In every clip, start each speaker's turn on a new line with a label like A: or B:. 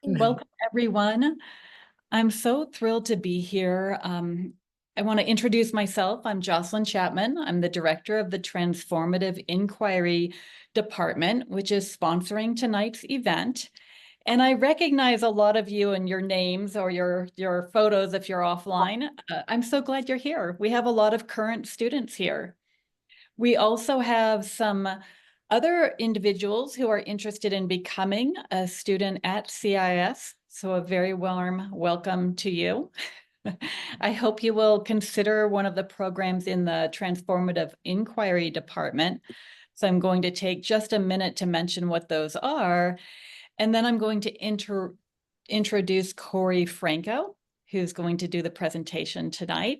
A: Welcome, everyone. I'm so thrilled to be here. I want to introduce myself. I'm Jocelyn Chapman. I'm the director of the Transformative Inquiry Department, which is sponsoring tonight's event. And I recognize a lot of you and your names or your photos if you're offline. I'm so glad you're here. We have a lot of current students here. We also have some other individuals who are interested in becoming a student at CIIS. So a very warm welcome to you. I hope you will consider one of the programs in the Transformative Inquiry Department. So I'm going to take just a minute to mention what those are. And then I'm going to introduce Cori Franco, who's going to do the presentation tonight.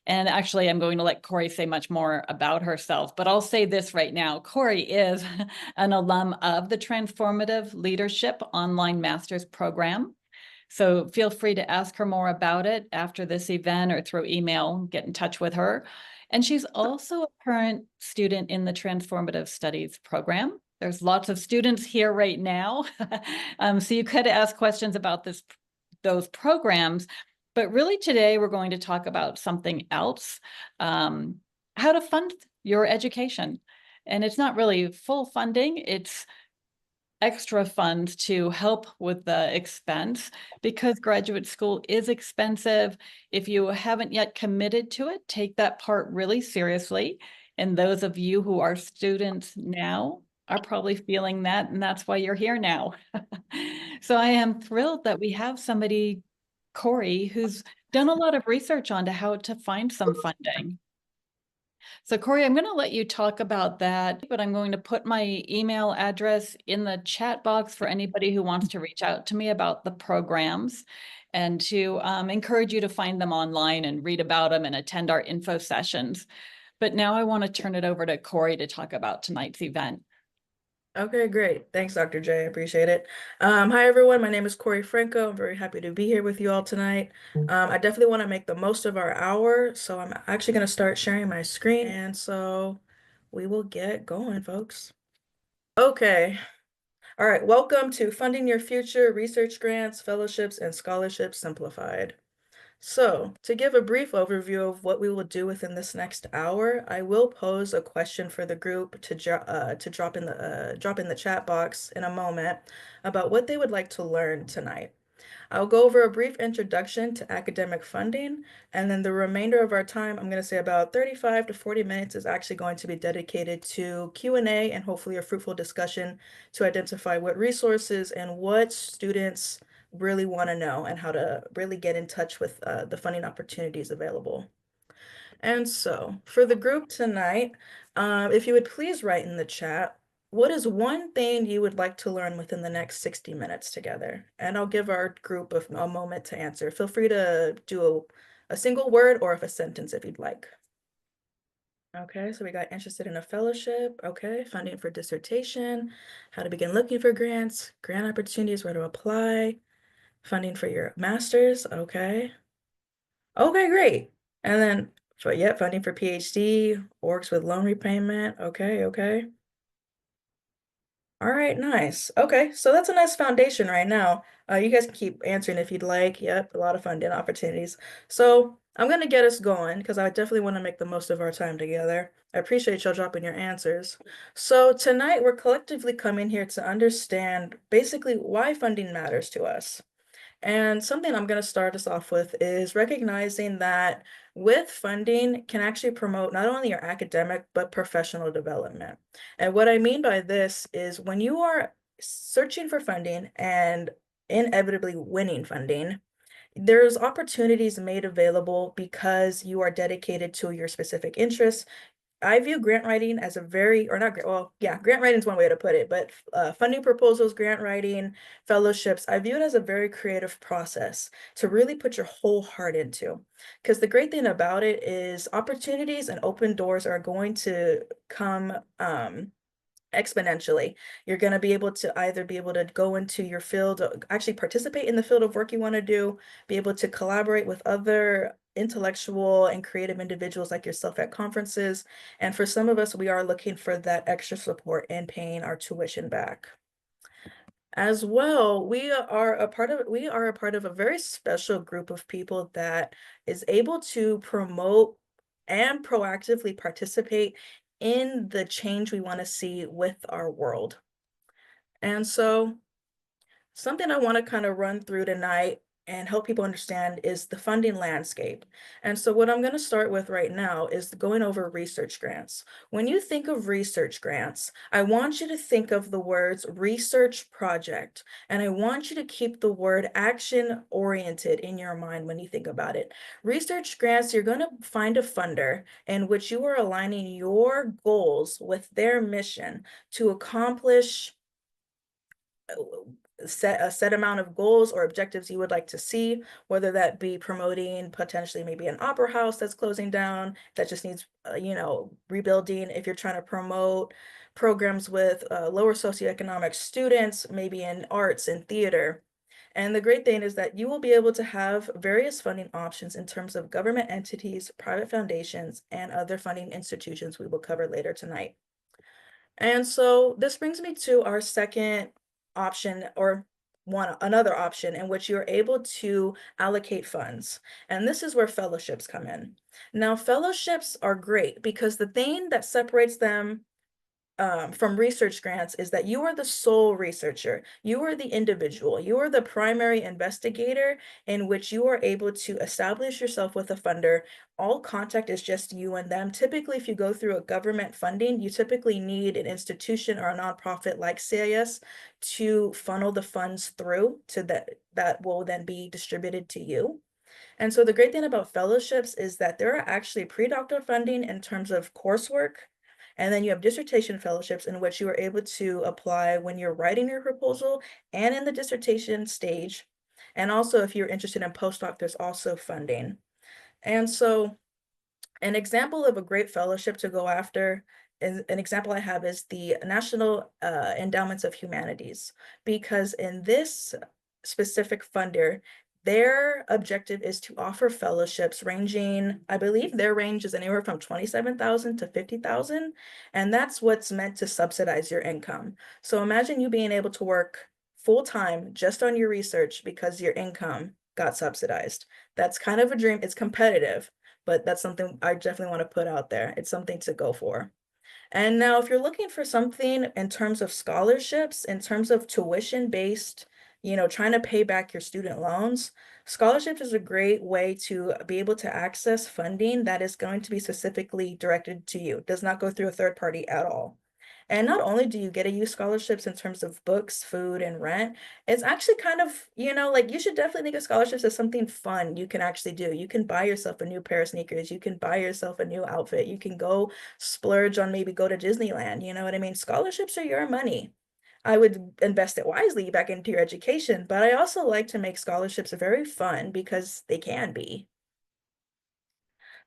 A: And actually, I'm going to let Cori say much more about herself, but I'll say this right now. Cori is an alum of the Transformative Leadership online master's program. So feel free to ask her more about it after this event or through email, get in touch with her. And she's also a current student in the Transformative Studies program. There's lots of students here right now. So you could ask questions about those programs, but really today we're going to talk about something else, how to fund your education. And it's not really full funding, it's extra funds to help with the expense because graduate school is expensive. If you haven't yet committed to it, take that part really seriously. And those of you who are students now are probably feeling that, and that's why you're here now. So I am thrilled that we have somebody, Cori, who's done a lot of research on how to find some funding. So Cori, I'm going to let you talk about that, but I'm going to put my email address in the chat box for anybody who wants to reach out to me about the programs and to encourage you to find them online and read about them and attend our info sessions. But now I want to turn it over to Cori to talk about tonight's event.
B: Okay, great. Thanks, Dr. J. I appreciate it. Hi, everyone. My name is Cori Franco. I'm very happy to be here with you all tonight. I definitely want to make the most of our hour, so I'm actually going to start sharing my screen, and so we will get going, folks. Okay. All right. Welcome to Funding Your Future Research Grants, Fellowships, and Scholarships Simplified. So, to give a brief overview of what we will do within this next hour, I will pose a question for the group to drop in the chat box in a moment about what they would like to learn tonight. I'll go over a brief introduction to academic funding, and then the remainder of our time, I'm going to say about 35 to 40 minutes, is actually going to be dedicated to Q&A and hopefully a fruitful discussion to identify what resources and what students really want to know and how to really get in touch with the funding opportunities available. And so for the group tonight, if you would please write in the chat, what is one thing you would like to learn within the next 60 minutes together? And I'll give our group a moment to answer. Feel free to do a single word or a sentence if you'd like. Okay, so we got interested in a fellowship. Okay, funding for dissertation, how to begin looking for grants, grant opportunities, where to apply, funding for your master's. Okay. Okay, great. And then funding for PhD, orgs with loan repayment. Okay, okay. All right, nice. Okay, so that's a nice foundation right now. You guys can keep answering if you'd like. Yep, a lot of funding opportunities. So I'm gonna get us going because I definitely want to make the most of our time together. I appreciate y'all dropping your answers. So tonight we're collectively coming here to understand basically why funding matters to us. And something I'm going to start us off with is recognizing that with funding can actually promote not only your academic, but professional development. And what I mean by this is when you are searching for funding and inevitably winning funding, there's opportunities made available because you are dedicated to your specific interests. I view grant writing as a very, or not grant, well, yeah, grant writing is one way to put it, but funding proposals, grant writing, fellowships, I view it as a very creative process to really put your whole heart into. Because the great thing about it is opportunities and open doors are going to come exponentially. You're going to be able to either be able to go into your field, actually participate in the field of work you want to do, be able to collaborate with other intellectual and creative individuals like yourself at conferences. And for some of us, we are looking for that extra support in paying our tuition back. As well, we are a part of a very special group of people that is able to promote and proactively participate in the change we want to see with our world. And so something I want to kind of run through tonight and help people understand is the funding landscape. And so, what I'm going to start with right now is going over research grants. When you think of research grants, I want you to think of the words research project, and I want you to keep the word action oriented in your mind when you think about it. Research grants, you're going to find a funder in which you are aligning your goals with their mission to accomplish a set amount of goals or objectives you would like to see, whether that be promoting potentially maybe an opera house that's closing down that just needs, rebuilding. If you're trying to promote programs with lower socioeconomic students, maybe in arts and theater. And the great thing is that you will be able to have various funding options in terms of government entities, private foundations, and other funding institutions we will cover later tonight. And so this brings me to our second option, or another option in which you're able to allocate funds. And this is where fellowships come in. Now, fellowships are great because the thing that separates them from research grants is that you are the sole researcher. You are the individual. You are the primary investigator in which you are able to establish yourself with a funder. All contact is just you and them. Typically, if you go through a government funding, you typically need an institution or a nonprofit like CIIS to funnel the funds through to that will then be distributed to you. And so the great thing about fellowships is that there are actually pre-doctoral funding in terms of coursework. And then you have dissertation fellowships in which you are able to apply when you're writing your proposal and in the dissertation stage. And also, if you're interested in postdoc, there's also funding. And so an example of a great fellowship to go after, is an example I have is the National Endowments of Humanities, because in this specific funder, their objective is to offer fellowships ranging, I believe their range is anywhere from 27,000 to 50,000, and that's what's meant to subsidize your income. So imagine you being able to work full time just on your research because your income got subsidized. That's kind of a dream. It's competitive, but that's something I definitely want to put out there. It's something to go for. And now, if you're looking for something in terms of scholarships, in terms of tuition based, trying to pay back your student loans, scholarships is a great way to be able to access funding that is going to be specifically directed to you. It does not go through a third party at all. And not only do you get to use scholarships in terms of books, food, and rent, it's actually kind of, like you should definitely think of scholarships as something fun you can actually do. You can buy yourself a new pair of sneakers. You can buy yourself a new outfit. You can go splurge on maybe go to Disneyland. You know what I mean? Scholarships are your money. I would invest it wisely back into your education, but I also like to make scholarships very fun because they can be.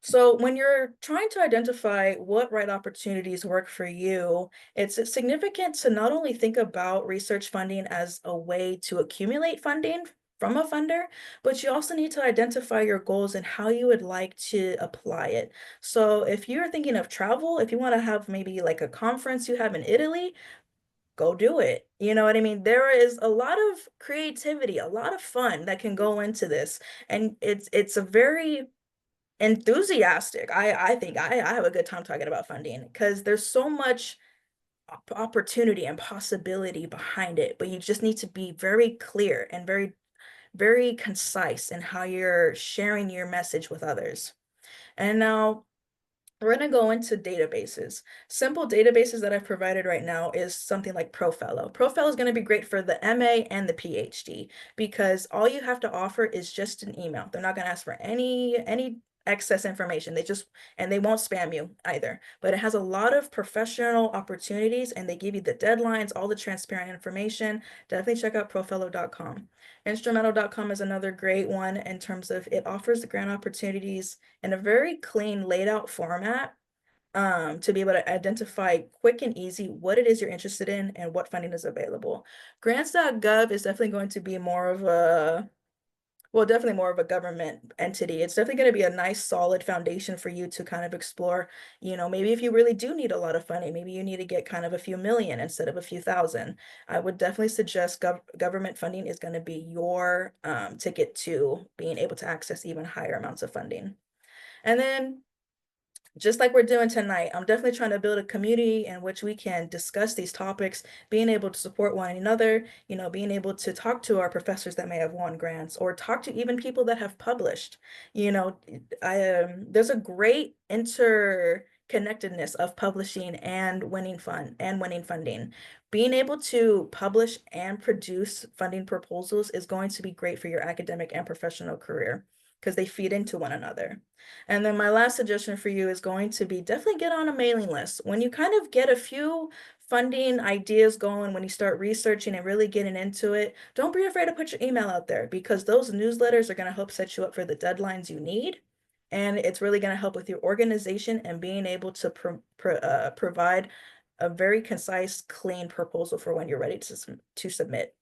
B: So when you're trying to identify what right opportunities work for you, it's significant to not only think about research funding as a way to accumulate funding from a funder, but you also need to identify your goals and how you would like to apply it. So if you're thinking of travel, if you want to have maybe like a conference you have in Italy, go do it. You know what I mean? There is a lot of creativity, a lot of fun that can go into this. And it's a very enthusiastic. I think I have a good time talking about funding because there's so much opportunity and possibility behind it, but you just need to be very clear and very, very concise in how you're sharing your message with others. And now we're going to go into databases. Simple databases that I've provided right now is something like Profellow. Profellow is going to be great for the MA and the PhD because all you have to offer is just an email. They're not going to ask for any excess information. And they won't spam you either. But it has a lot of professional opportunities and they give you the deadlines, all the transparent information. Definitely check out profellow.com. Instrumental.com is another great one in terms of it offers the grant opportunities in a very clean laid out format to be able to identify quick and easy what it is you're interested in and what funding is available. Grants.gov is definitely going to be more of Well, definitely more of a government entity. It's definitely going to be a nice, solid foundation for you to kind of explore. Maybe if you really do need a lot of funding, maybe you need to get kind of a few million instead of a few thousand. I would definitely suggest government funding is going to be your ticket to being able to access even higher amounts of funding. And then just like we're doing tonight, I'm definitely trying to build a community in which we can discuss these topics, being able to support one another, being able to talk to our professors that may have won grants or talk to even people that have published. You know, there's a great interconnectedness of publishing and winning funding. Being able to publish and produce funding proposals is going to be great for your academic and professional career because they feed into one another. And then my last suggestion for you is going to be definitely get on a mailing list. When you kind of get a few funding ideas going, when you start researching and really getting into it, don't be afraid to put your email out there because those newsletters are going to help set you up for the deadlines you need. And it's really going to help with your organization and being able to provide a very concise, clean proposal for when you're ready to submit.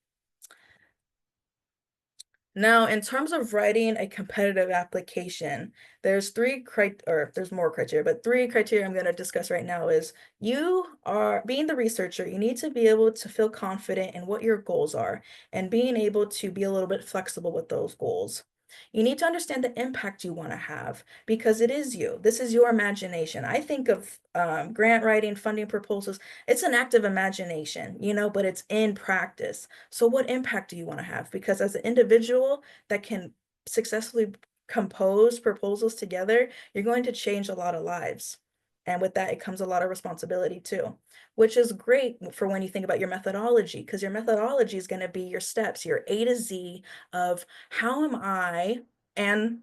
B: Now, in terms of writing a competitive application, there's more criteria, but three criteria I'm going to discuss right now is you are being the researcher, you need to be able to feel confident in what your goals are and being able to be a little bit flexible with those goals. You need to understand the impact you want to have because it is you. This is your imagination. I think of grant writing, funding proposals. It's an act of imagination, but it's in practice. So what impact do you want to have? Because as an individual that can successfully compose proposals together, you're going to change a lot of lives. And with that, it comes a lot of responsibility too, which is great for when you think about your methodology, because your methodology is going to be your steps, your A to Z of how am I, and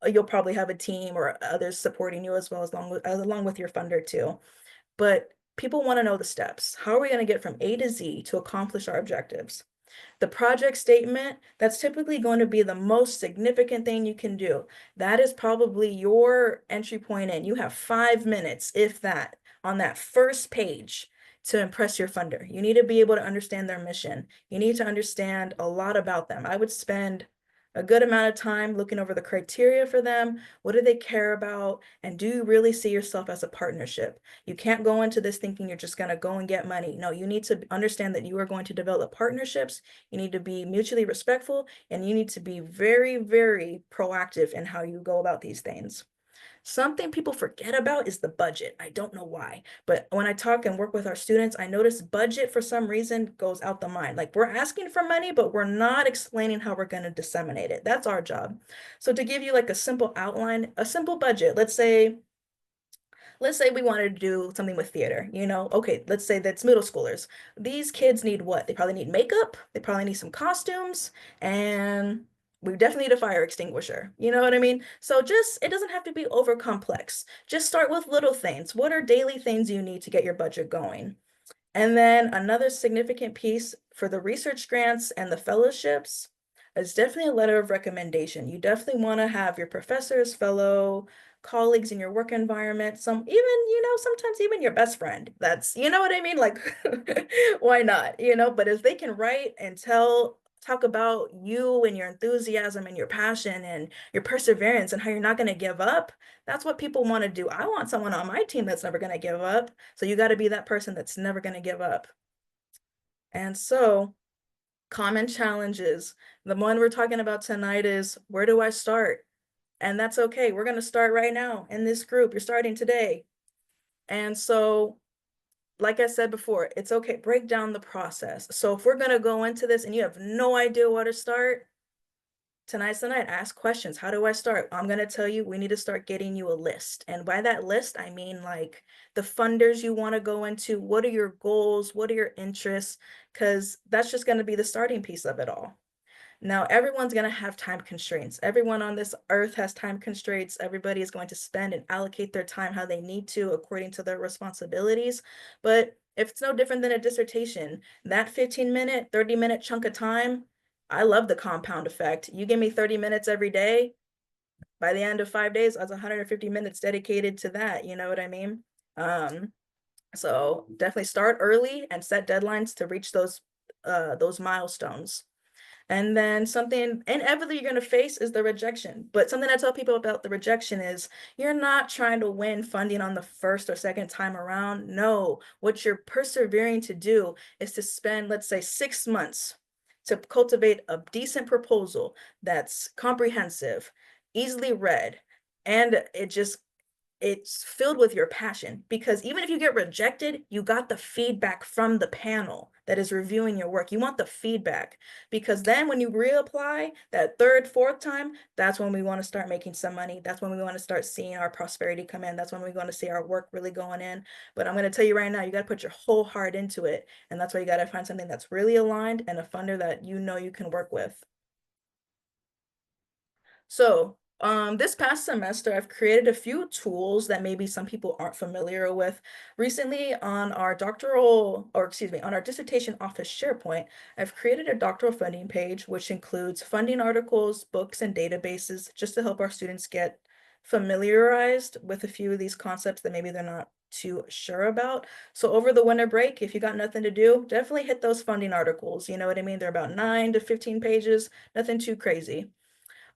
B: you'll probably have a team or others supporting you as well as along with your funder too. But people want to know the steps. How are we going to get from A to Z to accomplish our objectives? The project statement, that's typically going to be the most significant thing you can do. That is probably your entry point in. You have 5 minutes, if that, on that first page to impress your funder. You need to be able to understand their mission. You need to understand a lot about them. I would spend a good amount of time looking over the criteria for them. What do they care about? And do you really see yourself as a partnership? You can't go into this thinking you're just going to go and get money. No, you need to understand that you are going to develop partnerships. You need to be mutually respectful, and you need to be very, very proactive in how you go about these things. Something people forget about is the budget. I don't know why, but when I talk and work with our students, I notice budget for some reason goes out the mind. Like we're asking for money, but we're not explaining how we're going to disseminate it. That's our job. So to give you like a simple outline, a simple budget, let's say we wanted to do something with theater, okay, let's say that's middle schoolers. These kids need what? They probably need makeup, they probably need some costumes, and we definitely need a fire extinguisher. You know what I mean? So it doesn't have to be over complex. Just start with little things. What are daily things you need to get your budget going? And then another significant piece for the research grants and the fellowships is definitely a letter of recommendation. You definitely want to have your professors, fellow colleagues in your work environment, sometimes even your best friend. That's, you know what I mean? Like, why not? But if they can write and talk about you and your enthusiasm and your passion and your perseverance and how you're not going to give up, that's what people want to do. I want someone on my team that's never going to give up. So you got to be that person that's never going to give up. And so, common challenges. The one we're talking about tonight is where do I start? And that's okay. We're going to start right now in this group. You're starting today. And so, like I said before, it's okay. Break down the process. So, if we're going to go into this and you have no idea where to start, tonight's the night. Ask questions. How do I start? I'm going to tell you, we need to start getting you a list. And by that list, I mean like the funders you want to go into. What are your goals? What are your interests? Because that's just going to be the starting piece of it all. Now, everyone's going to have time constraints. Everyone on this earth has time constraints. Everybody is going to spend and allocate their time how they need to according to their responsibilities. But if it's no different than a dissertation, that 15-minute, 30-minute chunk of time, I love the compound effect. You give me 30 minutes every day, by the end of 5 days, that's 150 minutes dedicated to that. You know what I mean? So definitely start early and set deadlines to reach those milestones. And then something inevitably you're going to face is the rejection. But something I tell people about the rejection is you're not trying to win funding on the first or second time around. No, what you're persevering to do is to spend, let's say, 6 months to cultivate a decent proposal that's comprehensive, easily read, and it's filled with your passion, because even if you get rejected, you got the feedback from the panel that is reviewing your work. You want the feedback, because then when you reapply that third, fourth time, that's when we want to start making some money. That's when we want to start seeing our prosperity come in. That's when we want to see our work really going in. But I'm going to tell you right now, you got to put your whole heart into it. And that's why you got to find something that's really aligned and a funder that you know you can work with. So, this past semester, I've created a few tools that maybe some people aren't familiar with. Recently, on our on our Dissertation Office SharePoint, I've created a doctoral funding page, which includes funding articles, books, and databases, just to help our students get familiarized with a few of these concepts that maybe they're not too sure about. So over the winter break, if you got nothing to do, definitely hit those funding articles. You know what I mean? They're about 9 to 15 pages, nothing too crazy.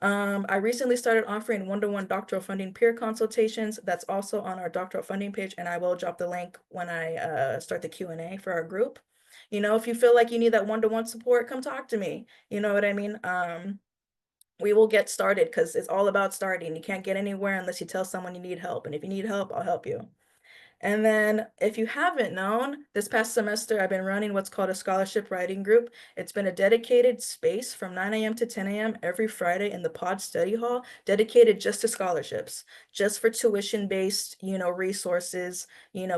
B: I recently started offering one-to-one doctoral funding peer consultations. That's also on our doctoral funding page, and I will drop the link when I start the Q&A for our group. You know, if you feel like you need that one-to-one support, come talk to me. You know what I mean? We will get started, because it's all about starting. You can't get anywhere unless you tell someone you need help. And if you need help, I'll help you. And then, if you haven't known, this past semester I've been running what's called a scholarship writing group. It's been a dedicated space from 9 a.m. to 10 a.m. every Friday in the pod study hall, dedicated just to scholarships, just for tuition-based, resources.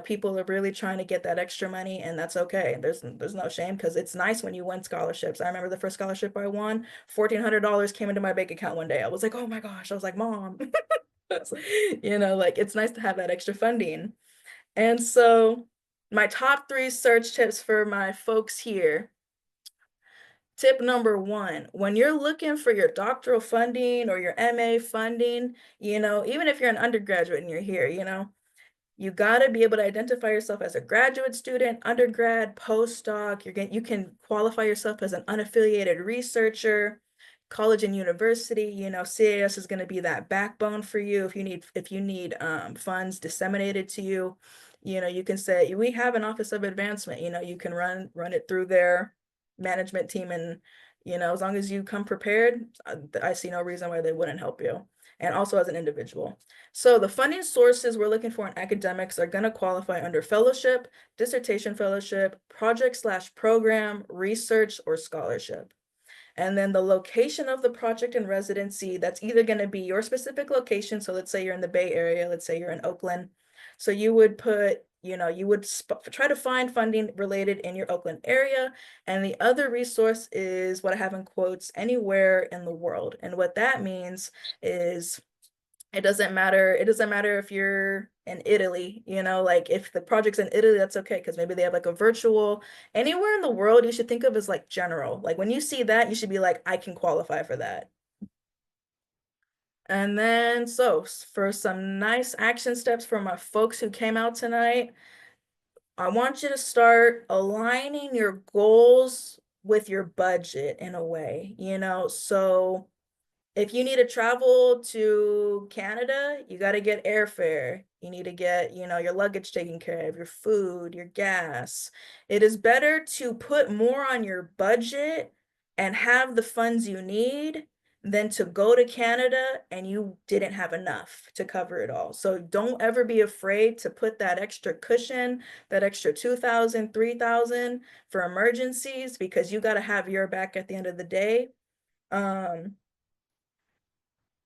B: People are really trying to get that extra money, and that's okay. There's no shame, because it's nice when you win scholarships. I remember the first scholarship I won, $1,400 came into my bank account one day. I was like, oh my gosh. I was like, Mom. Like, it's nice to have that extra funding. And so, my top 3 search tips for my folks here. Tip number 1, when you're looking for your doctoral funding or your MA funding, even if you're an undergraduate and you're here, you got to be able to identify yourself as a graduate student, undergrad, postdoc. You can qualify yourself as an unaffiliated researcher, college and university. CIIS is going to be that backbone for you if you need funds disseminated to you. You can say we have an Office of Advancement. You can run it through their management team, and as long as you come prepared, I see no reason why they wouldn't help you. And also as an individual. So the funding sources we're looking for in academics are going to qualify under fellowship, dissertation fellowship, project/program, research, or scholarship. And then the location of the project and residency, that's either going to be your specific location. So let's say you're in the Bay Area, let's say you're in Oakland. So you would put, you would try to find funding related in your Oakland area. And the other resource is what I have in quotes, anywhere in the world. And what that means is it doesn't matter if you're in Italy, like if the project's in Italy, that's okay, because maybe they have like a virtual. Anywhere in the world you should think of as like general. Like when you see that, you should be like, I can qualify for that. And then, so for some nice action steps for my folks who came out tonight, I want you to start aligning your goals with your budget in a way, so if you need to travel to Canada, you got to get airfare. You need to get, your luggage taken care of, your food, your gas. It is better to put more on your budget and have the funds you need than to go to Canada and you didn't have enough to cover it all. So don't ever be afraid to put that extra cushion, that extra 2,000, 3,000 for emergencies, because you got to have your back at the end of the day.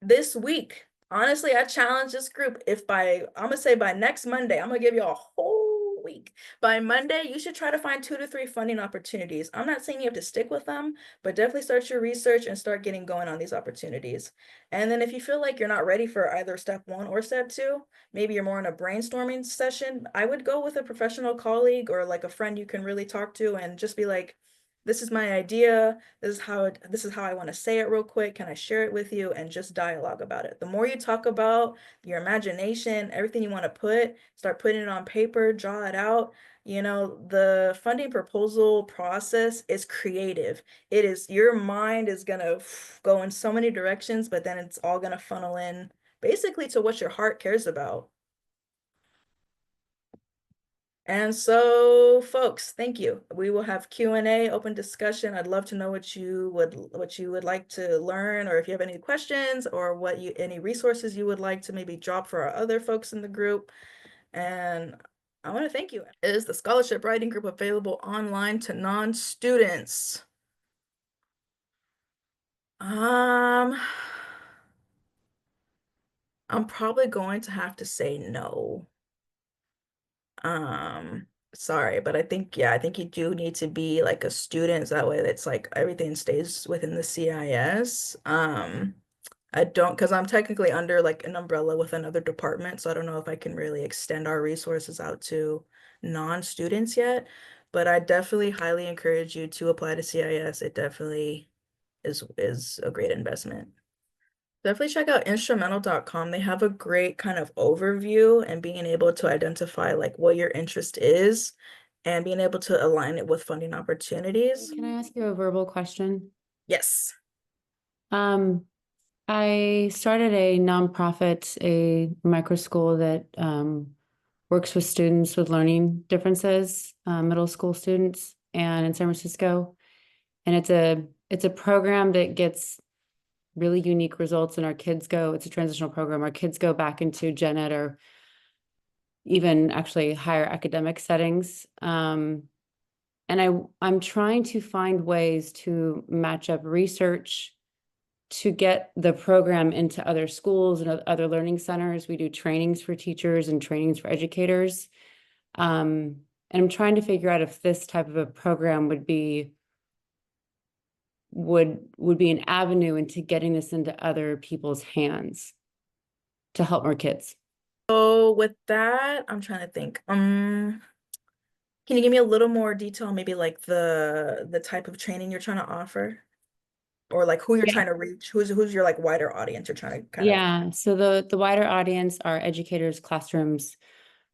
B: This week, honestly, I challenge this group. I'm gonna say by next Monday, I'm gonna give you a whole week. By Monday, you should try to find 2 to 3 funding opportunities. I'm not saying you have to stick with them, but definitely start your research and start getting going on these opportunities. And then if you feel like you're not ready for either step 1 or step 2, maybe you're more in a brainstorming session, I would go with a professional colleague or like a friend you can really talk to and just be like, this is my idea. This is how I want to say it real quick. Can I share it with you? And just dialogue about it. The more you talk about your imagination, everything you want to start putting it on paper, draw it out. The funding proposal process is creative. It is your mind is gonna go in so many directions, but then it's all gonna funnel in basically to what your heart cares about. And so, folks, thank you. We will have Q&A, open discussion. I'd love to know what you would like to learn, or if you have any questions, or any resources you would like to maybe drop for our other folks in the group. And I want to thank you. Is the scholarship writing group available online to non-students? Um, I'm probably going to have to say no. Um, Sorry, but I think you do need to be like a student, so that way it's like everything stays within the CIS. I don't, because I'm technically under like an umbrella with another department, so I don't know if I can really extend our resources out to non-students yet. But I definitely highly encourage you to apply to CIS. It definitely is a great investment. Definitely check out instrumental.com. They have a great kind of overview and being able to identify like what your interest is and being able to align it with funding opportunities.
C: Can I ask you a verbal question?
B: Yes.
C: Um, I started a nonprofit, a micro school that works with students with learning differences, middle school students, and in San Francisco. And it's a program that gets really unique results, and it's a transitional program. Our kids go back into gen ed or even actually higher academic settings. And I'm trying to find ways to match up research to get the program into other schools and other learning centers. We do trainings for teachers and trainings for educators. And I'm trying to figure out if this type of a program would be an avenue into getting this into other people's hands to help more kids.
B: So with that, I'm trying to think. Can you give me a little more detail, maybe like the type of training you're trying to offer? Or like who you're
C: Yeah.
B: trying to reach? Who's your like wider audience you're trying to kind of.
C: Yeah. So the wider audience are educators, classrooms,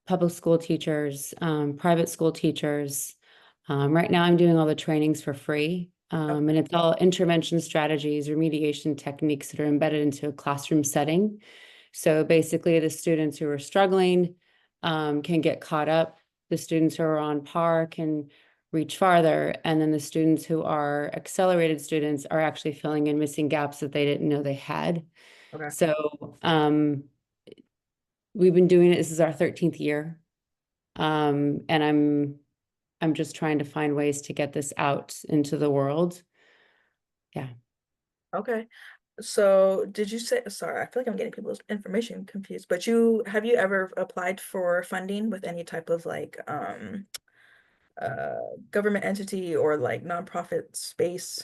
C: public school teachers, private school teachers. Right now, I'm doing all the trainings for free.
B: Okay.
C: And it's all intervention strategies, remediation techniques that are embedded into a classroom setting. So basically, the students who are struggling can get caught up. The students who are on par can reach farther. And then the students who are accelerated students are actually filling in missing gaps that they didn't know they had.
B: Okay.
C: So we've been doing it. This is our 13th year. And I'm just trying to find ways to get this out into the world. Yeah.
B: Okay. So did you say, sorry, I feel like I'm getting people's information confused, but have you ever applied for funding with any type of like uh government entity or like nonprofit space?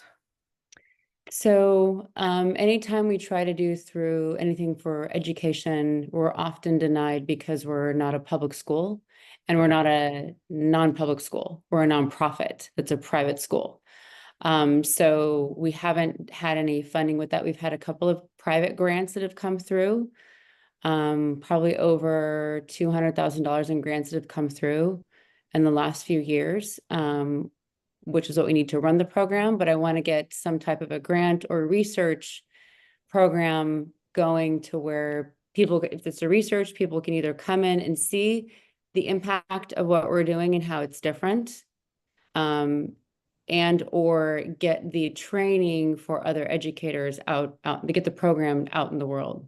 C: So anytime we try to do through anything for education, we're often denied because we're not a public school and we're
B: Okay.
C: not a non-public school. We're a nonprofit that's a private school. So we haven't had any funding with that. We've had a couple of private grants that have come through, probably over $200,000 in grants that have come through in the last few years, which is what we need to run the program. But I want to get some type of a grant or research program going to where people, if it's a research, people can either come in and see the impact of what we're doing and how it's different, and or get the training for other educators out to get the program out in the world.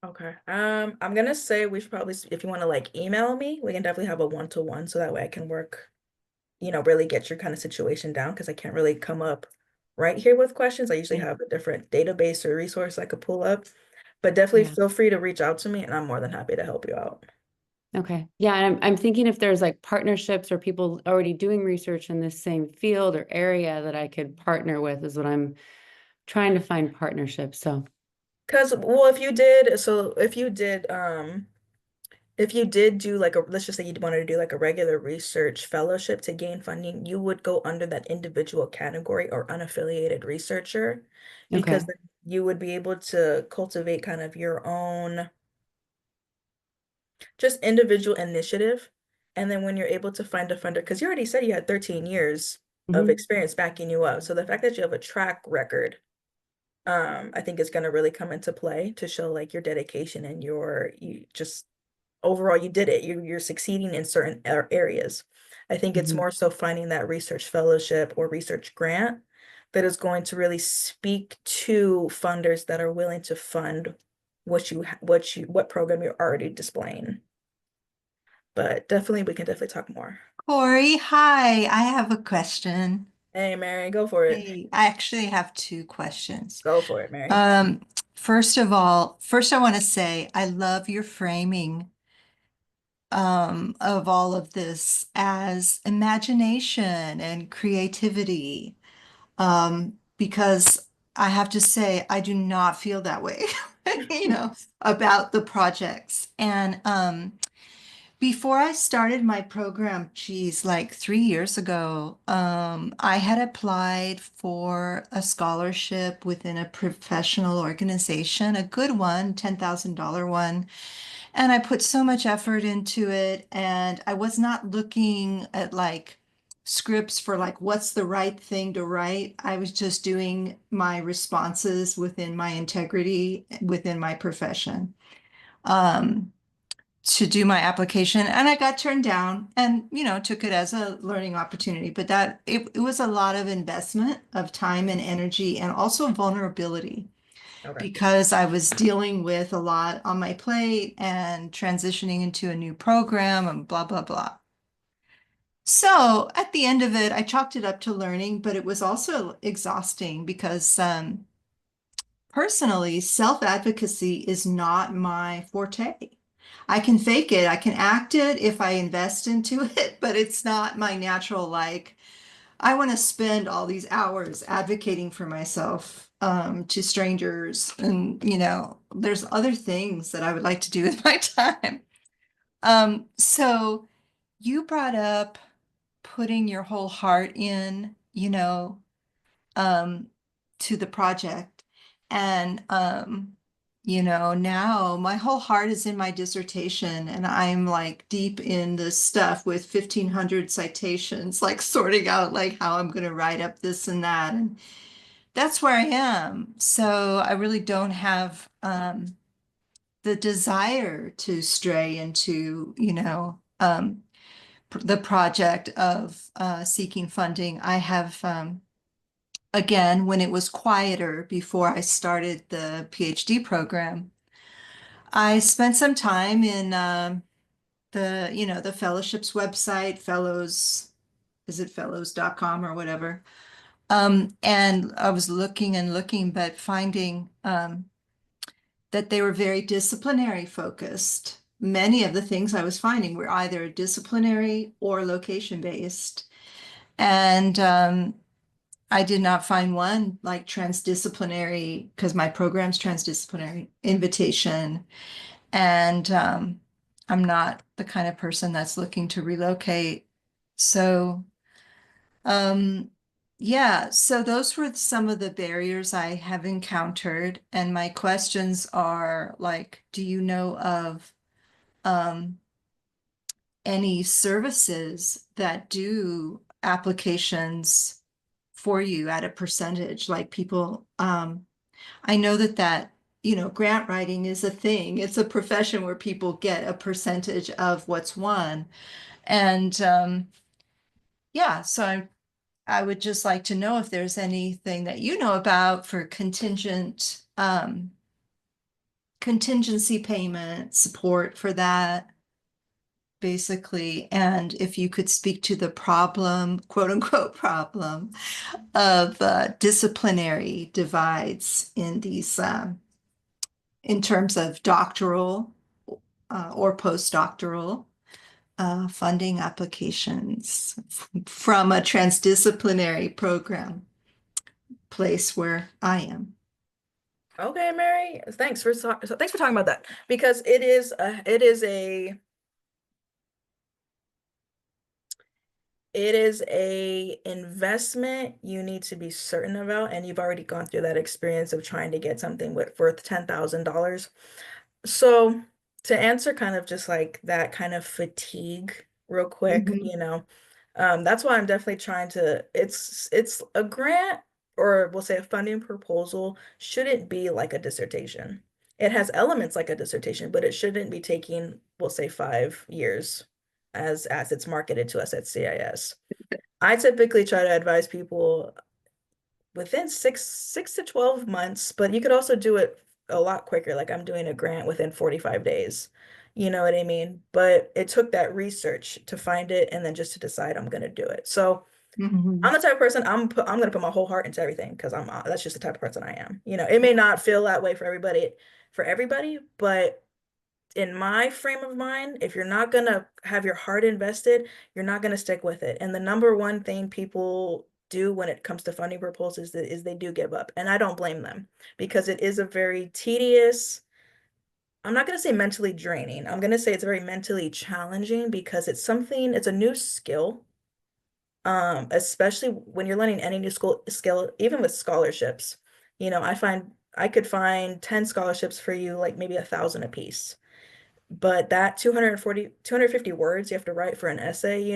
B: Okay. I'm gonna say we should probably, if you want to like email me, we can definitely have a one-to-one so that way I can work, really get your kind of situation down because I can't really come up right here with questions. I usually
C: Yeah.
B: have a different database or resource I could pull up, but definitely
C: Yeah.
B: feel free to reach out to me and I'm more than happy to help you out.
C: Okay. Yeah. And I'm thinking if there's like partnerships or people already doing research in this same field or area that I could partner with is what I'm trying to find partnerships. So
B: Because, well, if you did if you did do like a, let's just say you wanted to do like a regular research fellowship to gain funding, you would go under that individual category or unaffiliated researcher, because
C: Okay.
B: then you would be able to cultivate kind of your own just individual initiative. And then when you're able to find a funder, because you already said you had 13 years of
C: Mhm.
B: experience backing you up. So the fact that you have a track record, I think is going to really come into play to show like your dedication and you just overall you did it. You're succeeding in certain areas. I think it's
C: Mhm.
B: more so finding that research fellowship or research grant that is going to really speak to funders that are willing to fund what program you're already displaying. But definitely, we can definitely talk more.
D: Cori, hi. I have a question.
B: Hey, Mary, go for it.
D: Hey, I actually have two questions.
B: Go for it, Mary.
D: Um, First of all, first I want to say I love your framing of all of this as imagination and creativity. Because I have to say I do not feel that way, about the projects. And before I started my program, geez, like 3 years ago, I had applied for a scholarship within a professional organization, a good one, $10,000 one. And I put so much effort into it, and I was not looking at like scripts for like what's the right thing to write. I was just doing my responses within my integrity, within my profession. Um, to do my application, and I got turned down, and took it as a learning opportunity, but that it was a lot of investment of time and energy and also vulnerability
B: Okay.
D: because I was dealing with a lot on my plate and transitioning into a new program and blah blah blah. So at the end of it, I chalked it up to learning, but it was also exhausting because personally, self-advocacy is not my forte. I can fake it, I can act it if I invest into it, but it's not my natural, like, I want to spend all these hours advocating for myself to strangers. And, there's other things that I would like to do with my time. So you brought up putting your whole heart in, um, to the project. And, now my whole heart is in my dissertation, and I'm like deep in this stuff with 1,500 citations, like sorting out like how I'm going to write up this and that. And that's where I am. So I really don't have the desire to stray into, the project of seeking funding. I have again, when it was quieter before I started the PhD program, I spent some time in the fellowships website, fellows, is it fellows.com or whatever? And I was looking and looking, but finding that they were very disciplinary focused. Many of the things I was finding were either disciplinary or location based. And I did not find one like transdisciplinary, because my program's transdisciplinary invitation. And I'm not the kind of person that's looking to relocate. So, um, yeah, so those were some of the barriers I have encountered. And my questions are like, do you know of um, any services that do applications for you at a percentage? Like people, I know that grant writing is a thing. It's a profession where people get a percentage of what's won. And yeah, so I would just like to know if there's anything that you know about for contingency payment support for that, basically. And if you could speak to the problem, quote unquote problem, of disciplinary divides in these in terms of doctoral or postdoctoral funding applications from a transdisciplinary program place where I am.
B: Okay, Mary. Thanks for talking about that, because it is a It is a investment you need to be certain about, and you've already gone through that experience of trying to get something worth $10,000. So to answer kind of just like that kind of fatigue real quick,
D: Mhm.
B: that's why I'm definitely trying to, it's a grant, or we'll say a funding proposal shouldn't be like a dissertation. It has elements like a dissertation, but it shouldn't be taking, we'll say, 5 years as it's marketed to us at CIS. I typically try to advise people within six to 12 months, but you could also do it a lot quicker. Like I'm doing a grant within 45 days. You know what I mean? But it took that research to find it and then just to decide I'm gonna do it. So I'm
D: Mhm.
B: the type of person I'm gonna put my whole heart into everything because that's just the type of person I am. It may not feel that way for everybody, but in my frame of mind, if you're not gonna have your heart invested, you're not gonna stick with it. And the number one thing people do when it comes to funding proposals is they do give up. And I don't blame them because it is a very tedious, I'm not gonna say mentally draining. I'm gonna say it's very mentally challenging because it's a new skill. Especially when you're learning any new school skill, even with scholarships. I could find 10 scholarships for you, like maybe 1,000 a piece. But that 250 words you have to write for an essay,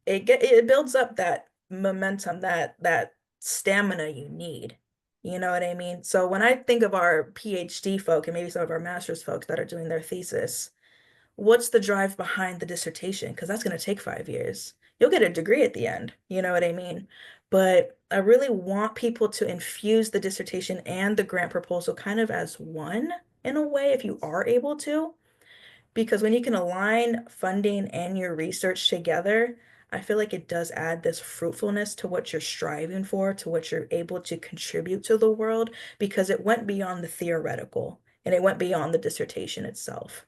B: it builds up that momentum, that stamina you need. You know what I mean? So when I think of our PhD folk and maybe some of our master's folks that are doing their thesis, what's the drive behind the dissertation? Because that's going to take 5 years. You'll get a degree at the end. You know what I mean? But I really want people to infuse the dissertation and the grant proposal kind of as one in a way, if you are able to. Because when you can align funding and your research together, I feel like it does add this fruitfulness to what you're striving for, to what you're able to contribute to the world, because it went beyond the theoretical and it went beyond the dissertation itself.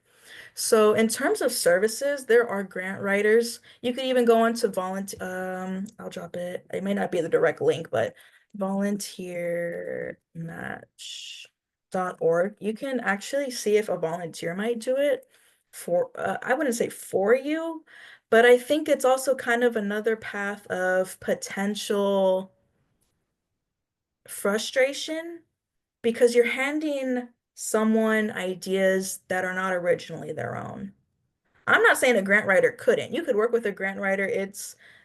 B: So in terms of services, there are grant writers. You could even go on to volunteer. I'll drop it. It may not be the direct link, but volunteermatch.org. You can actually see if a volunteer might do it I wouldn't say for you, but I think it's also kind of another path of potential frustration because you're handing someone ideas that are not originally their own. I'm not saying a grant writer couldn't. You could work with a grant writer.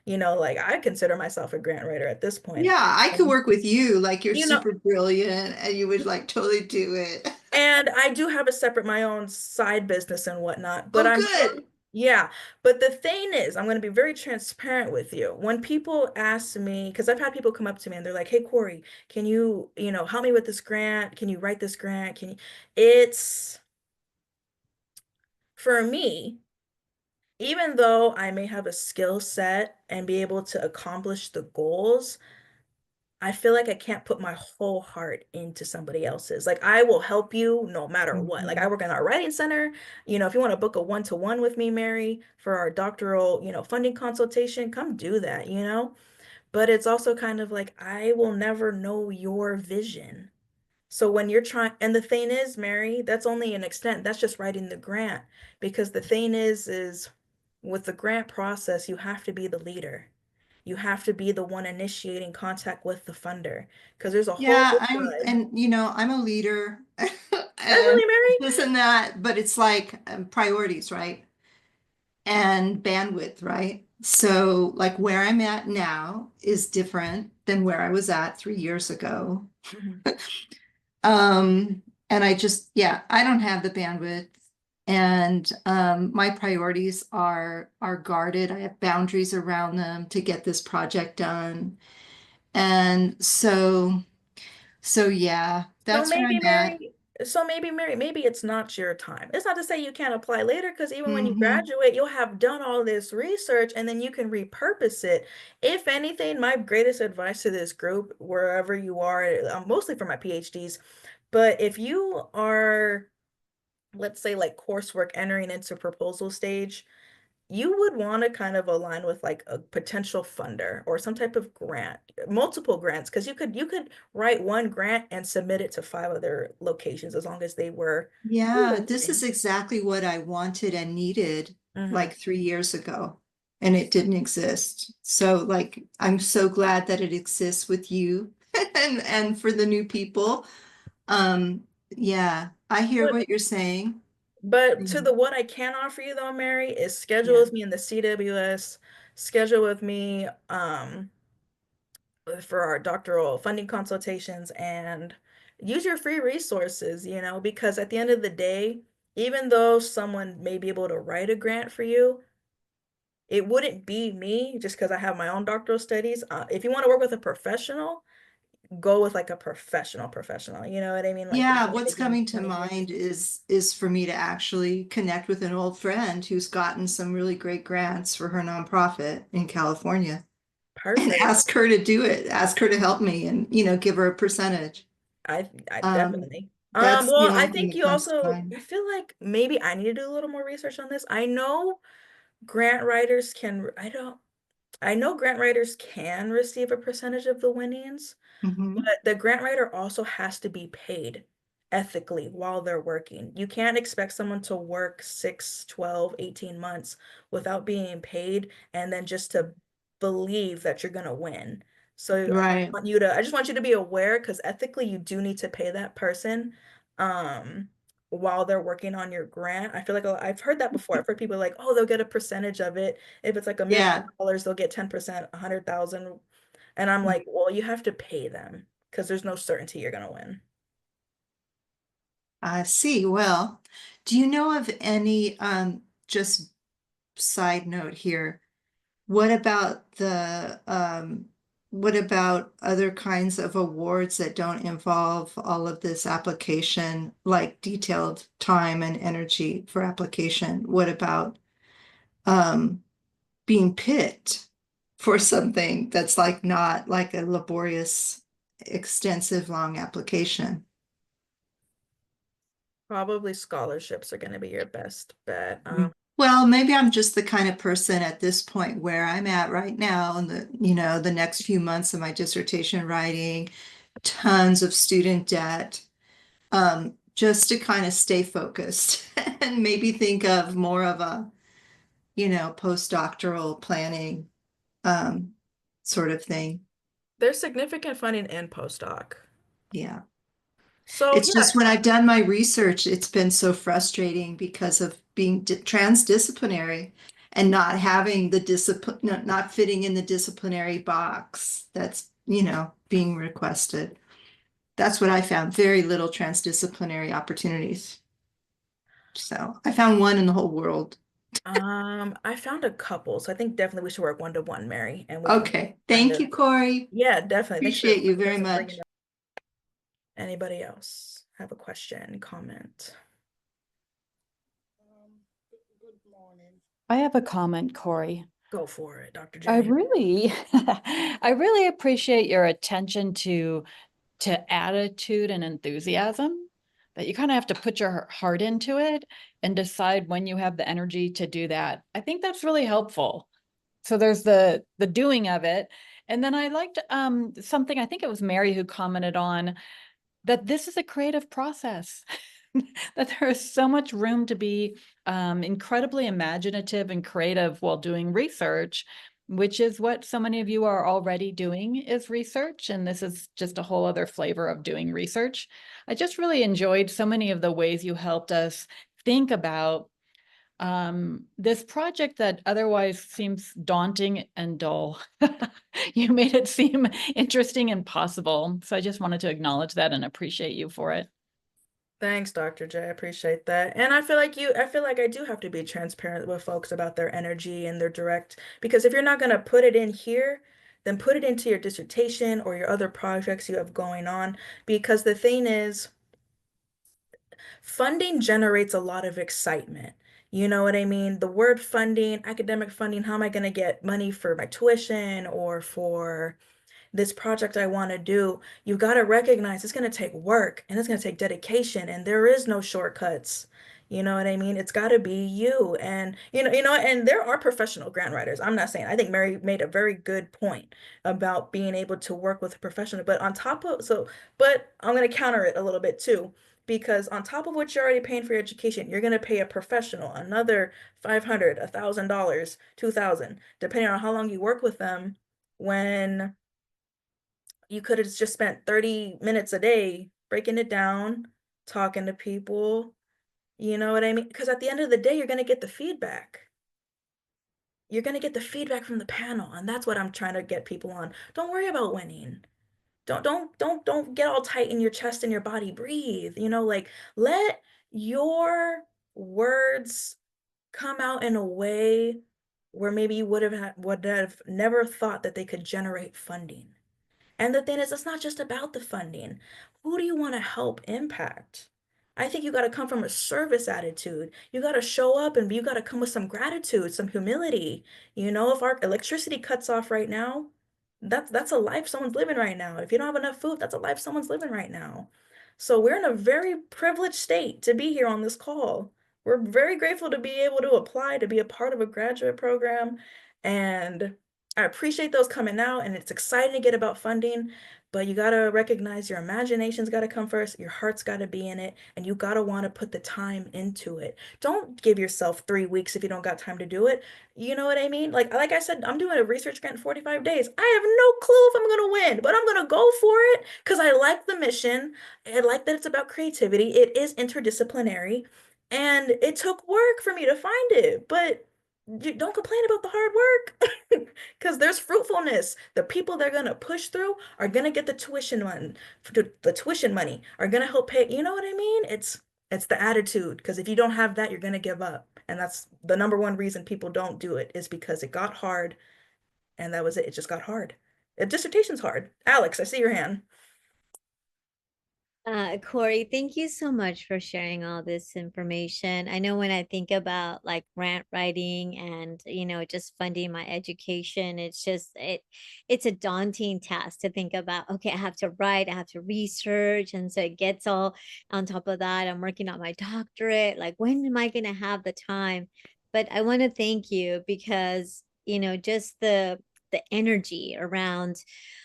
B: Like I consider myself a grant writer at this point.
D: Yeah, I could work with you, like you're
B: You know,
D: super brilliant and you would like totally do it.
B: and I do have my own side business and whatnot, but
D: Oh, good.
B: yeah. But the thing is, I'm going to be very transparent with you. When people ask me, because I've had people come up to me and they're like, "Hey, Cori, can you, help me with this grant? Can you write this grant? It's for me, even though I may have a skill set and be able to accomplish the goals, I feel like I can't put my whole heart into somebody else's. Like I will help you no matter what. Like I
D: Mhm.
B: work in our writing center. If you want to book a one-to-one with me, Mary, for our doctoral, funding consultation, come do that. But it's also kind of like I will never know your vision. So when you're trying, and the thing is, Mary, that's only an extent. That's just writing the grant. Because the thing is with the grant process, you have to be the leader. You have to be the one initiating contact with the funder. Because there's a whole
D: Yeah,
B: side.
D: I'm a leader
B: Oh,
D: and
B: really, Mary?
D: this and that, but it's like priorities, right? And bandwidth, right? So, like where I'm at now is different than where I was at 3 years ago.
B: Mhm.
D: And yeah, I don't have the bandwidth, and my priorities are guarded. I have boundaries around them to get this project done, and so yeah,
B: So
D: that's where
B: maybe,
D: I'm at.
B: Mary, maybe it's not your time. It's not to say you can't apply later, because even when you
D: Hmm.
B: graduate, you'll have done all this research and then you can repurpose it. If anything, my greatest advice to this group, wherever you are, mostly for my PhDs, but if you are, let's say, like coursework entering into proposal stage, you would want to kind of align with like a potential funder or some type of grant, multiple grants, because you could write one grant and submit it to 5 other locations as long as they were
D: Yeah, this is
B: listening.
D: exactly what I wanted and needed
B: Hmm.
D: like 3 years ago. and it didn't exist. So like, I'm so glad that it exists with you and for the new people. Yeah, I hear
B: But
D: what you're saying.
B: but to
D: Mm.
B: the what I can offer you though, Mary, is schedule
D: Yeah.
B: with me in the CWS, schedule with me for our doctoral funding consultations, and use your free resources, because at the end of the day, even though someone may be able to write a grant for you, it wouldn't be me just because I have my own doctoral studies. If you want to work with a professional, go with like a professional. You know what I mean? Like
D: Yeah,
B: they're
D: what's
B: taking
D: coming to
B: 20 years.
D: mind is for me to actually connect with an old friend who's gotten some really great grants for her nonprofit in California and
B: Perfect.
D: ask her to do it, ask her to help me and, give her a percentage.
B: I
D: Um,
B: definitely.
D: that's the
B: Well, I
D: only thing
B: think
D: that
B: you
D: comes to
B: also,
D: mind.
B: I feel like maybe I need to do a little more research on this. I know grant writers can receive a percentage of the winnings, but
D: Mhm.
B: the grant writer also has to be paid ethically while they're working. You can't expect someone to work 6, 12, 18 months without being paid and then just to believe that you're going to win. So
D: Right.
B: I just want you to be aware because ethically you do need to pay that person um while they're working on your grant. I feel like I've heard that before. I've heard people like, "Oh, they'll get a percentage of it. If it's like
D: Yeah,
B: $1 million, they'll get 10%, 100,000." And I'm like, well, you have to pay them because there's no certainty you're gonna win.
D: I see. Well, do you know of any, just side note here? What about what about other kinds of awards that don't involve all of this application, like detailed time and energy for application? What about um, being picked for something that's like not like a laborious, extensive, long application?
B: Probably scholarships are gonna be your best bet.
D: Well, maybe I'm just the kind of person at this point where I'm at right now in the next few months of my dissertation writing, tons of student debt, just to kind of stay focused and maybe think of more of a, postdoctoral planning, um, sort of thing.
B: There's significant funding in postdoc.
D: Yeah.
B: So
D: It's
B: yeah,
D: just when I've done my research, it's been so frustrating because of being transdisciplinary and not having the discipline, not fitting in the disciplinary box that's, being requested. That's what I found, very little transdisciplinary opportunities. So I found one in the whole world.
B: I found a couple, so I think definitely we should work one to one, Mary, and we can
D: Okay.
B: kind
D: Thank
B: of
D: you, Cori.
B: yeah, definitely.
D: Appreciate you very
B: Thanks for bringing
D: much.
B: up. Anybody else have a question, comment?
A: I have a comment, Corey.
B: Go for it, Dr.
A: I
B: J.
A: really, I really appreciate your attention to attitude and enthusiasm, that you kind of have to put your heart into it and decide when you have the energy to do that. I think that's really helpful. So there's the doing of it. And then I liked something, I think it was Mary who commented on that this is a creative process, that there is so much room to be incredibly imaginative and creative while doing research, which is what so many of you are already doing is research. And this is just a whole other flavor of doing research. I just really enjoyed so many of the ways you helped us think about this project that otherwise seems daunting and dull. You made it seem interesting and possible. So I just wanted to acknowledge that and appreciate you for it.
B: Thanks, Dr. J. I appreciate that. And I feel like I do have to be transparent with folks about their energy and their direct, because if you're not going to put it in here, then put it into your dissertation or your other projects you have going on. Because the thing is, funding generates a lot of excitement. You know what I mean? The word funding, academic funding, how am I going to get money for my tuition or for this project I want to do? You got to recognize it's going to take work and it's going to take dedication and there is no shortcuts. You know what I mean? It's got to be you. And and there are professional grant writers. I'm not saying, I think Mary made a very good point about being able to work with a professional, but on top of, but I'm going to counter it a little bit too. because on top of what you're already paying for your education, you're going to pay a professional another $500, $1,000, $2,000, depending on how long you work with them, when you could have just spent 30 minutes a day breaking it down, talking to people. You know what I mean? Because at the end of the day, you're going to get the feedback. You're going to get the feedback from the panel, and that's what I'm trying to get people on. Don't worry about winning. Don't get all tight in your chest and your body. Breathe. You know, like, let your words come out in a way where maybe you would have never thought that they could generate funding. And the thing is, it's not just about the funding. Who do you want to help impact? I think you got to come from a service attitude. You got to show up and you got to come with some gratitude, some humility. You know, if our electricity cuts off right now, that's a life someone's living right now. If you don't have enough food, that's a life someone's living right now. So we're in a very privileged state to be here on this call. We're very grateful to be able to apply to be a part of a graduate program. And I appreciate those coming out, and it's exciting to get about funding, but you got to recognize your imagination's got to come first, your heart's got to be in it, and you got to want to put the time into it. Don't give yourself 3 weeks if you don't got time to do it. You know what I mean? Like I said, I'm doing a research grant in 45 days. I have no clue if I'm going to win, but I'm going to go for it because I like the mission. I like that it's about creativity. It is interdisciplinary, and it took work for me to find it, but don't complain about the hard work because there's fruitfulness. The people they're gonna push through are gonna get the tuition money. The tuition money are gonna help pay. You know what I mean? It's the attitude, because if you don't have that, you're gonna give up. And that's the number one reason people don't do it, is because it got hard, and that was it. It just got hard. Dissertation's hard. Alex, I see your hand.
E: Cori, thank you so much for sharing all this information. I know when I think about like grant writing and, just funding my education, it's a daunting task to think about, okay, I have to write, I have to research. And so it gets all on top of that. I'm working on my doctorate. Like, when am I going to have the time? But I want to thank you because, just the energy around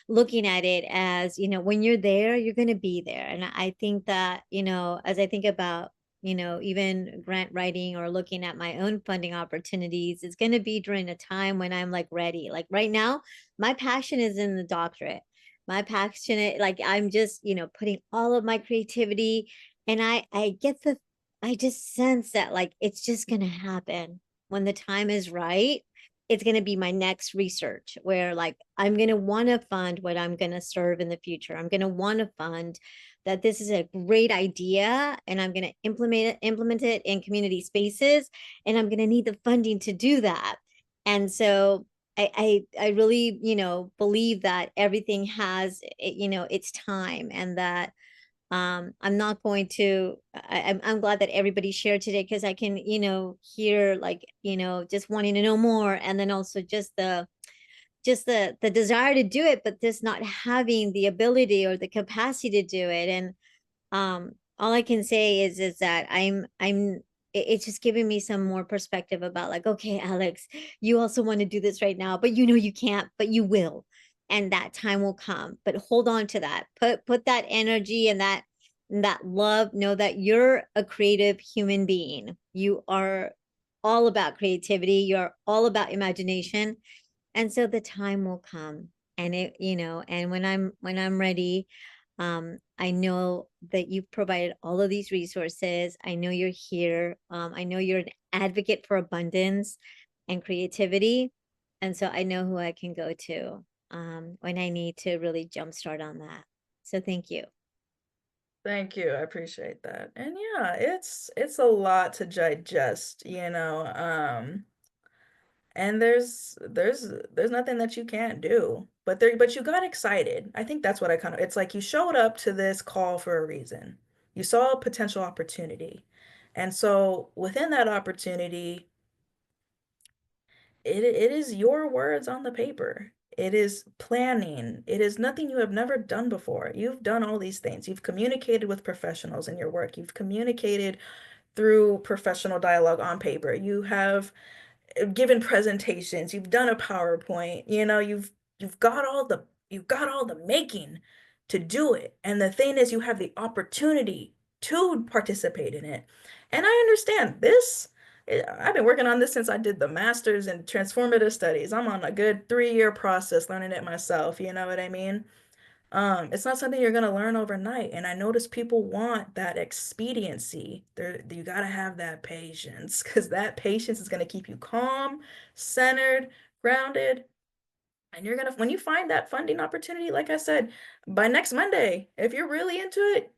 E: looking at it as, when you're there, you're going to be there. And I think that, as I think about, even grant writing or looking at my own funding opportunities, it's going to be during a time when I'm like ready. Like right now, my passion is in the doctorate. My passion, like I'm just, putting all of my creativity, and I just sense that like it's just going to happen when the time is right. It's going to be my next research where like I'm going to want to fund what I'm going to serve in the future. I'm going to want to fund that this is a great idea, and I'm going to implement it in community spaces, and I'm going to need the funding to do that. And so I really, believe that everything has, its time, and that I'm not going to, I'm glad that everybody shared today, because I can, hear like, just wanting to know more, and then also just the desire to do it, but just not having the ability or the capacity to do it. And all I can say is that it's just giving me some more perspective about like, okay, Alex, you also want to do this right now, but you can't, but you will. And that time will come. But hold on to that. Put that energy and that love. Know that you're a creative human being. You are all about creativity. You're all about imagination. And so the time will come. And and when I'm ready, I know that you've provided all of these resources. I know you're here. I know you're an advocate for abundance and creativity. And so I know who I can go to when I need to really jumpstart on that. So thank you.
B: Thank you. I appreciate that. And yeah, it's a lot to digest, and there's nothing that you can't do. But you got excited. I think that's what it's like you showed up to this call for a reason. You saw a potential opportunity. And so within that opportunity, it is your words on the paper. It is planning. It is nothing you have never done before. You've done all these things. You've communicated with professionals in your work. You've communicated through professional dialogue on paper. You have given presentations. You've done a PowerPoint. You've got all the making to do it. And the thing is, you have the opportunity to participate in it. And I understand this. I've been working on this since I did the master's in transformative studies. I'm on a good 3-year process learning it myself. You know what I mean? It's not something you're gonna learn overnight. And I notice people want that expediency. You gotta have that patience because that patience is gonna keep you calm, centered, grounded. And you're gonna, when you find that funding opportunity, like I said, by next Monday, if you're really into it,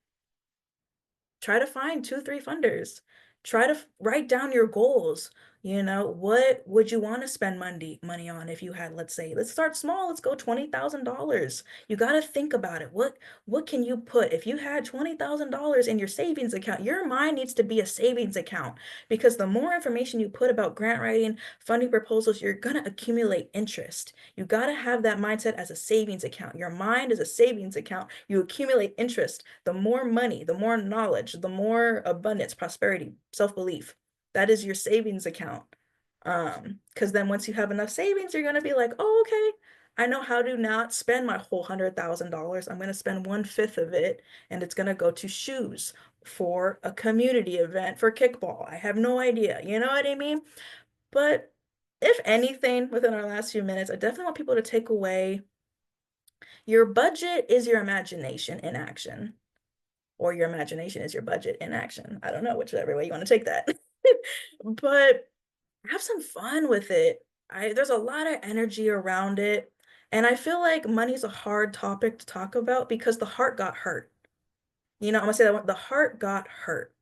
B: try to find 2, 3 funders. Try to write down your goals. You know, what would you want to spend money on if you had, let's say, let's start small, let's go $20,000. You got to think about it. What can you put? If you had $20,000 in your savings account, your mind needs to be a savings account because the more information you put about grant writing, funding proposals, you're going to accumulate interest. You got to have that mindset as a savings account. Your mind is a savings account. You accumulate interest. The more money, the more knowledge, the more abundance, prosperity, self-belief. That is your savings account. Because then once you have enough savings, you're gonna be like, oh, okay, I know how to not spend my whole $100,000. I'm gonna spend 1/5 of it, and it's gonna go to shoes for a community event for kickball. I have no idea, you know what I mean? But if anything, within our last few minutes, I definitely want people to take away your budget is your imagination in action, or your imagination is your budget in action. I don't know, whichever way you want to take that. But have some fun with it. There's a lot of energy around it. And I feel like money's a hard topic to talk about because the heart got hurt. You know, I'm gonna say that one, the heart got hurt.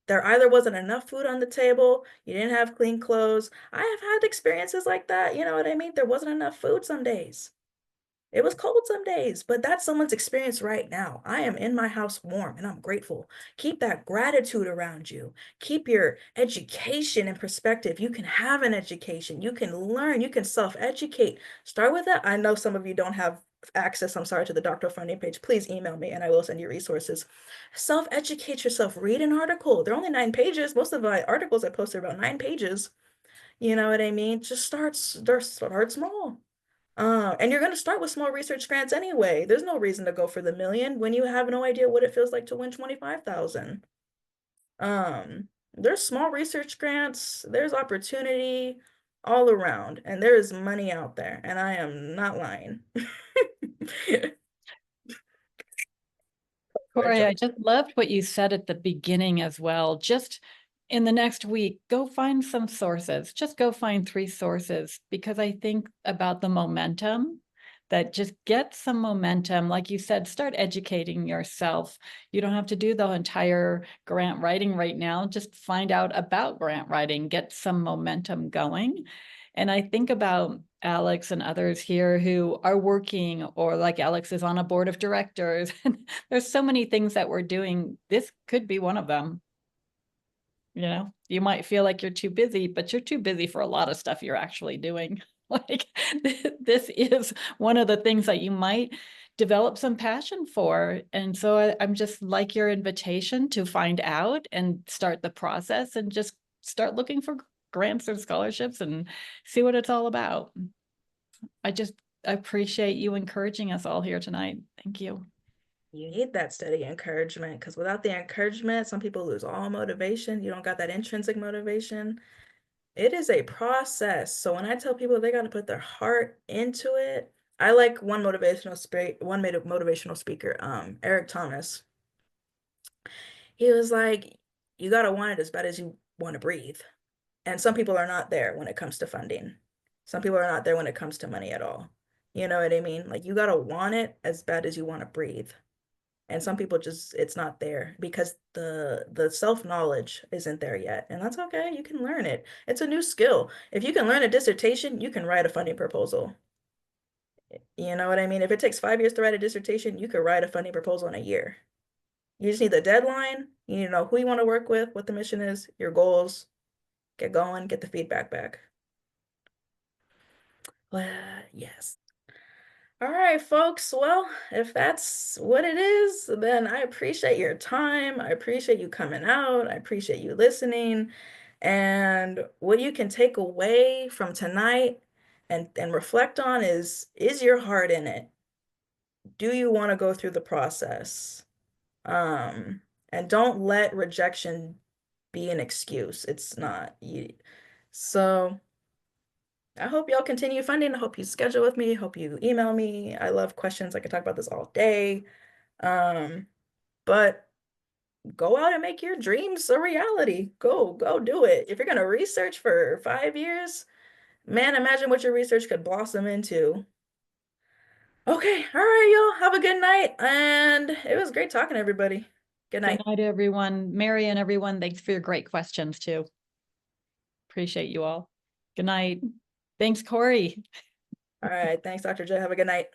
B: There either wasn't enough food on the table, you didn't have clean clothes. I have had experiences like that, you know what I mean? There wasn't enough food some days. It was cold some days, but that's someone's experience right now. I am in my house warm and I'm grateful. Keep that gratitude around you. Keep your education in perspective. You can have an education. You can learn. You can self-educate. Start with that. I know some of you don't have access, I'm sorry, to the doctoral funding page. Please email me and I will send you resources. Self-educate yourself. Read an article. They're only 9 pages. Most of my articles I post are about 9 pages. You know what I mean? Just start small. And you're going to start with small research grants anyway. There's no reason to go for the million when you have no idea what it feels like to win 25,000. There's small research grants, there's opportunity all around, and there is money out there, and I am not lying.
A: Cori, I just loved what you said at the beginning as well. Just in the next week, go find some sources. Just go find 3 sources because I think about the momentum that just get some momentum. Like you said, start educating yourself. You don't have to do the entire grant writing right now. Just find out about grant writing, get some momentum going. And I think about Alex and others here who are working, or like Alex is on a board of directors. There's so many things that we're doing. This could be one of them. You know, you might feel like you're too busy, but you're too busy for a lot of stuff you're actually doing. Like this is one of the things that you might develop some passion for. And so I'm just like your invitation to find out and start the process and just start looking for grants or scholarships and see what it's all about. I appreciate you encouraging us all here tonight. Thank you.
B: You need that steady encouragement because without the encouragement, some people lose all motivation. You don't got that intrinsic motivation. It is a process. So when I tell people they got to put their heart into it, I like one motivational speaker, Eric Thomas. He was like, you got to want it as bad as you want to breathe. And some people are not there when it comes to funding. Some people are not there when it comes to money at all. You know what I mean? Like you got to want it as bad as you want to breathe. And some people just, it's not there because the self-knowledge isn't there yet. And that's okay. You can learn it. It's a new skill. If you can learn a dissertation, you can write a funding proposal. You know what I mean? If it takes 5 years to write a dissertation, you could write a funding proposal in a year. You just need the deadline. You need to know who you want to work with, what the mission is, your goals. Get going, get the feedback back. Yes. All right, folks. Well, if that's what it is, then I appreciate your time. I appreciate you coming out. I appreciate you listening. And what you can take away from tonight and reflect on is your heart in it? Do you want to go through the process? and don't let rejection be an excuse. It's not. So I hope y'all continue funding. I hope you schedule with me. Hope you email me. I love questions. I could talk about this all day. But go out and make your dreams a reality. Go do it. If you're gonna research for 5 years, man, imagine what your research could blossom into. Okay, all right, y'all. Have a good night. And it was great talking to everybody. Good night.
A: Good night, everyone. Mary and everyone, thanks for your great questions too. Appreciate you all. Good night. Thanks, Cori.
B: All right, thanks, Dr. J. Have a good night.